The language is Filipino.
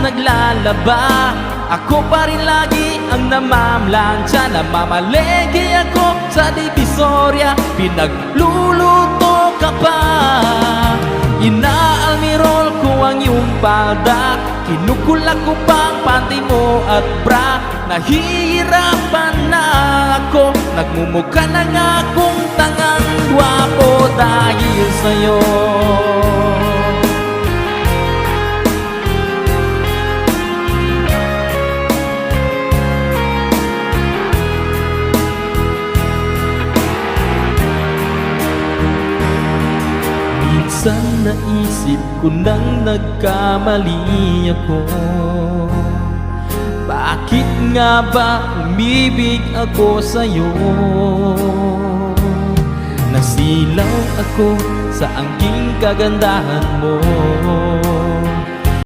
naglalaba, ako pa rin lagi ang namamlansya. Namamalengke ako sa Divisoria, pinagluluto ka pa. Inaalmirol ko ang iyong palda, kinukulak ko pang panty mo at bra. Nahihirapan na ako, nagmumukha na nga akong tangang gwapo dahil sa'yo. Minsan naisip ko nang nagkamali ako. Bakit nga ba umibig ako sa'yo? Nasilaw ako sa angking kagandahan mo.